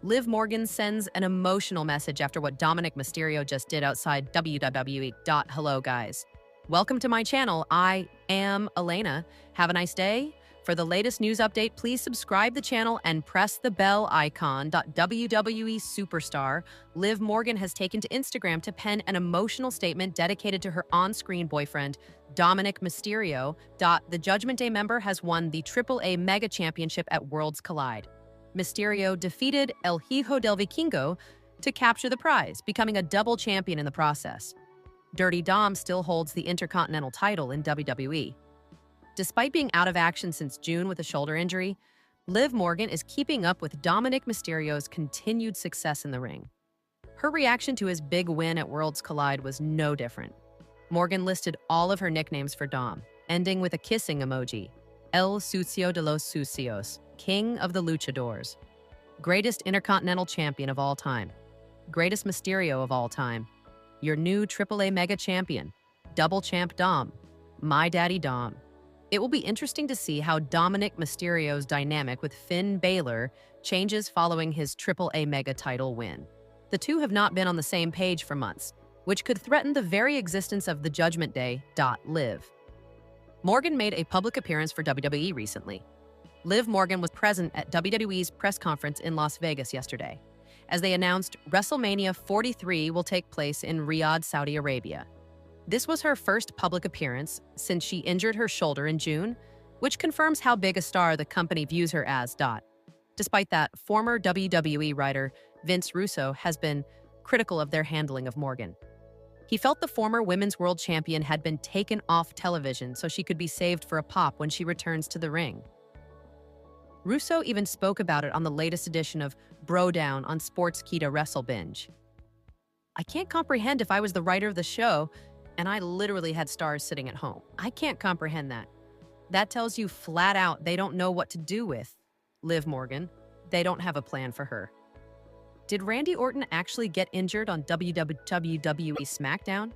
Liv Morgan sends an emotional message after what Dominik Mysterio just did outside WWE. Hello, guys. Welcome to my channel. I am Elena. Have a nice day. For the latest news update, please subscribe the channel and press the bell icon. WWE superstar Liv Morgan has taken to Instagram to pen an emotional statement dedicated to her on-screen boyfriend, Dominik Mysterio. The Judgment Day member has won the AAA Mega Championship at Worlds Collide. Mysterio defeated El Hijo del Vikingo to capture the prize, becoming a double champion in the process. Dirty Dom still holds the Intercontinental title in WWE. Despite being out of action since June with a shoulder injury, Liv Morgan is keeping up with Dominik Mysterio's continued success in the ring. Her reaction to his big win at Worlds Collide was no different. Morgan listed all of her nicknames for Dom, ending with a kissing emoji. El Sucio de los Sucios, King of the Luchadors. Greatest Intercontinental Champion of all time. Greatest Mysterio of all time. Your new AAA Mega Champion. Double Champ Dom. My Daddy Dom. It will be interesting to see how Dominik Mysterio's dynamic with Finn Balor changes following his AAA Mega title win. The two have not been on the same page for months, which could threaten the very existence of the Judgment Day. Liv Morgan made a public appearance for WWE recently. Liv Morgan was present at WWE's press conference in Las Vegas yesterday, as they announced WrestleMania 43 will take place in Riyadh, Saudi Arabia. This was her first public appearance since she injured her shoulder in June, which confirms how big a star the company views her as. Despite that, former WWE writer Vince Russo has been critical of their handling of Morgan. He felt the former Women's World Champion had been taken off television so she could be saved for a pop when she returns to the ring. Russo even spoke about it on the latest edition of Bro Down on Sportskeeda Wrestle Binge. I can't comprehend if I was the writer of the show and I literally had stars sitting at home. I can't comprehend that. That tells you flat out they don't know what to do with Liv Morgan. They don't have a plan for her. Did Randy Orton actually get injured on WWE SmackDown?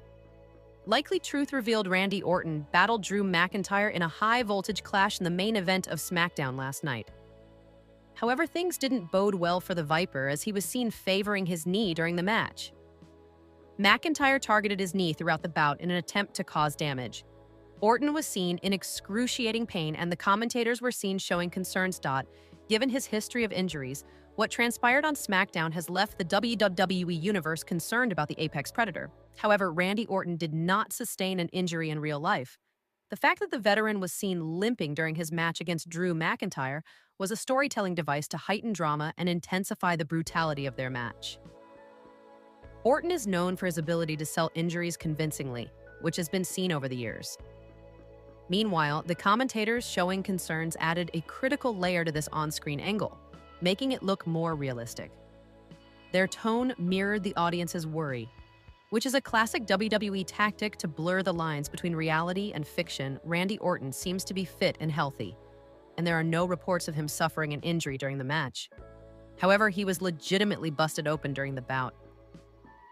Likely Truth revealed Randy Orton battled Drew McIntyre in a high-voltage clash in the main event of SmackDown last night. However, things didn't bode well for the Viper as he was seen favoring his knee during the match. McIntyre targeted his knee throughout the bout in an attempt to cause damage. Orton was seen in excruciating pain and the commentators were seen showing concerns. Given his history of injuries, what transpired on SmackDown has left the WWE Universe concerned about the Apex Predator. However, Randy Orton did not sustain an injury in real life. The fact that the veteran was seen limping during his match against Drew McIntyre was a storytelling device to heighten drama and intensify the brutality of their match. Orton is known for his ability to sell injuries convincingly, which has been seen over the years. Meanwhile, the commentators showing concerns added a critical layer to this on-screen angle, making it look more realistic. Their tone mirrored the audience's worry, which is a classic WWE tactic to blur the lines between reality and fiction. Randy Orton seems to be fit and healthy, and there are no reports of him suffering an injury during the match. However, he was legitimately busted open during the bout.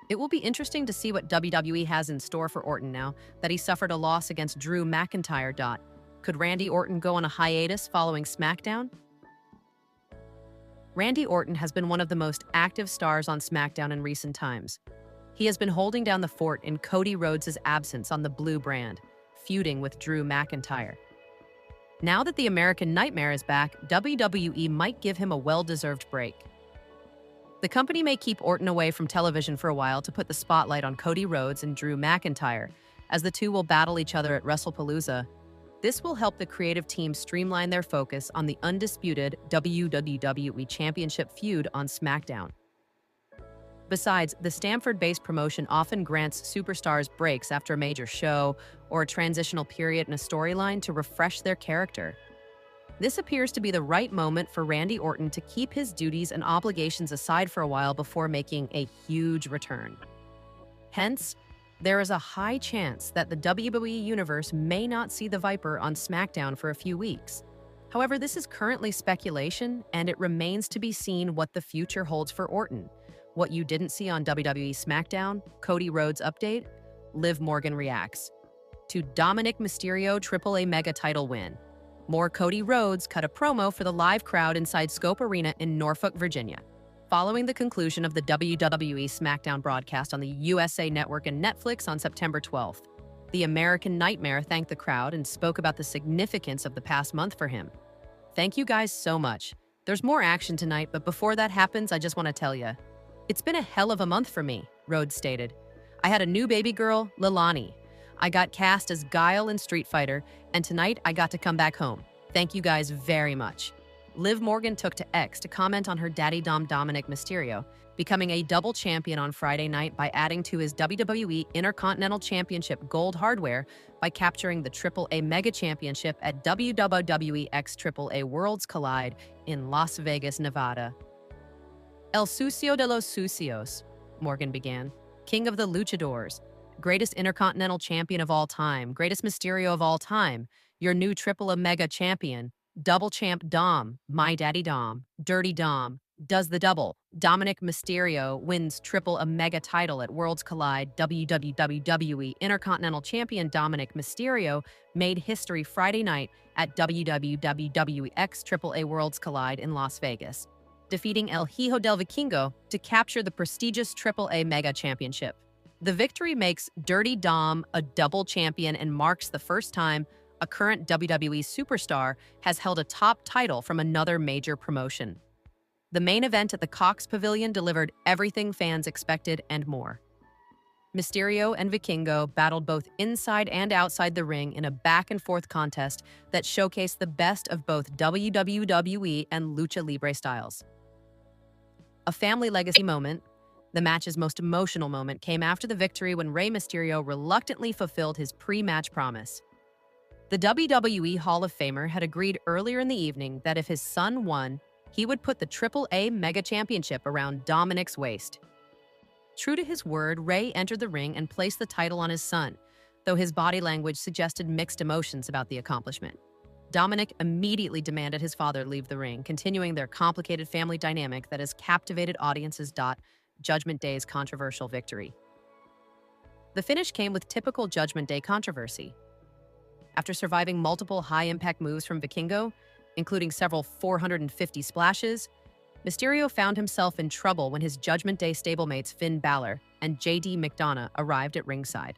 It will be interesting to see what WWE has in store for Orton now that he suffered a loss against Drew McIntyre. Could Randy Orton go on a hiatus following SmackDown? Randy Orton has been one of the most active stars on SmackDown in recent times. He has been holding down the fort in Cody Rhodes' absence on the Blue brand, feuding with Drew McIntyre. Now that the American Nightmare is back, WWE might give him a well-deserved break. The company may keep Orton away from television for a while to put the spotlight on Cody Rhodes and Drew McIntyre, as the two will battle each other at WrestlePalooza. This will help the creative team streamline their focus on the undisputed WWE Championship feud on SmackDown. Besides, the Stamford-based promotion often grants superstars breaks after a major show or a transitional period in a storyline to refresh their character. This appears to be the right moment for Randy Orton to keep his duties and obligations aside for a while before making a huge return. Hence, there is a high chance that the WWE Universe may not see the Viper on SmackDown for a few weeks. However, this is currently speculation, and it remains to be seen what the future holds for Orton. What you didn't see on WWE SmackDown, Cody Rhodes update, Liv Morgan reacts. To Dominik Mysterio AAA Mega title win. More Cody Rhodes cut a promo for the live crowd inside Scope Arena in Norfolk, Virginia. Following the conclusion of the WWE SmackDown broadcast on the USA Network and Netflix on September 12th, the American Nightmare thanked the crowd and spoke about the significance of the past month for him. "Thank you guys so much. There's more action tonight, but before that happens, I just want to tell you, it's been a hell of a month for me," Rhodes stated. "I had a new baby girl, Lilani. I got cast as Guile in Street Fighter, and tonight I got to come back home. Thank you guys very much." Liv Morgan took to X to comment on her daddy Dom Dominik Mysterio, becoming a double champion on Friday night by adding to his WWE Intercontinental Championship gold hardware by capturing the AAA Mega Championship at WWE X AAA Worlds Collide in Las Vegas, Nevada. "El Sucio de los Sucios," Morgan began. "King of the Luchadors, greatest Intercontinental Champion of all time, greatest Mysterio of all time, your new Triple Mega Champion, Double Champ Dom, my daddy Dom, Dirty Dom, does the double. Dominik Mysterio wins Triple Mega title at Worlds Collide. WWE Intercontinental Champion Dominik Mysterio made history Friday night at WWE X AAA Worlds Collide in Las Vegas, defeating El Hijo del Vikingo to capture the prestigious AAA Mega Championship. The victory makes Dirty Dom a double champion and marks the first time a current WWE superstar has held a top title from another major promotion. The main event at the Cox Pavilion delivered everything fans expected and more. Mysterio and Vikingo battled both inside and outside the ring in a back-and-forth contest that showcased the best of both WWE and Lucha Libre styles. A family legacy moment, the match's most emotional moment, came after the victory when Rey Mysterio reluctantly fulfilled his pre-match promise. The WWE Hall of Famer had agreed earlier in the evening that if his son won, he would put the AAA Mega Championship around Dominik's waist. True to his word, Rey entered the ring and placed the title on his son, though his body language suggested mixed emotions about the accomplishment. Dominik immediately demanded his father leave the ring, continuing their complicated family dynamic that has captivated audiences. Judgment Day's controversial victory. The finish came with typical Judgment Day controversy. After surviving multiple high-impact moves from Vikingo, including several 450 splashes, Mysterio found himself in trouble when his Judgment Day stablemates Finn Balor and JD McDonough arrived at ringside.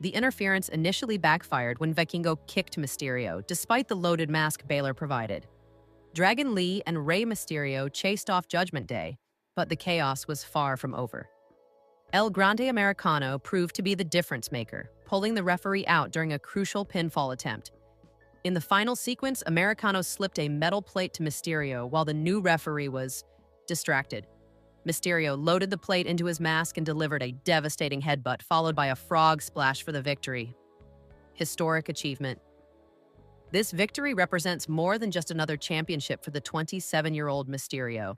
The interference initially backfired when Vikingo kicked Mysterio, despite the loaded mask Balor provided. Dragon Lee and Rey Mysterio chased off Judgment Day, but the chaos was far from over. El Grande Americano proved to be the difference maker, pulling the referee out during a crucial pinfall attempt. In the final sequence, Americano slipped a metal plate to Mysterio while the new referee was distracted. Mysterio loaded the plate into his mask and delivered a devastating headbutt, followed by a frog splash for the victory. Historic achievement. This victory represents more than just another championship for the 27-year-old Mysterio.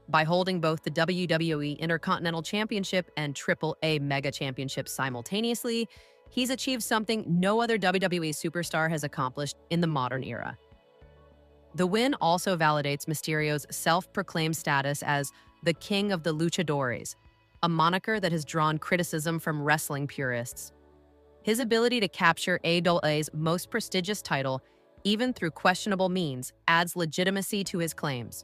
By holding both the WWE Intercontinental Championship and AAA Mega Championship simultaneously, he's achieved something no other WWE superstar has accomplished in the modern era. The win also validates Mysterio's self-proclaimed status as the King of the Luchadores, a moniker that has drawn criticism from wrestling purists. His ability to capture AAA's most prestigious title, even through questionable means, adds legitimacy to his claims.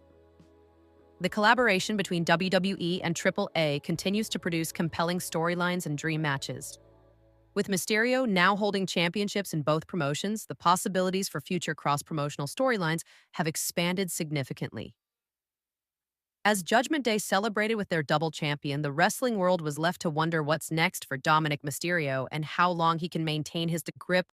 The collaboration between WWE and AAA continues to produce compelling storylines and dream matches. With Mysterio now holding championships in both promotions, the possibilities for future cross-promotional storylines have expanded significantly. As Judgment Day celebrated with their double champion, the wrestling world was left to wonder what's next for Dominik Mysterio and how long he can maintain his grip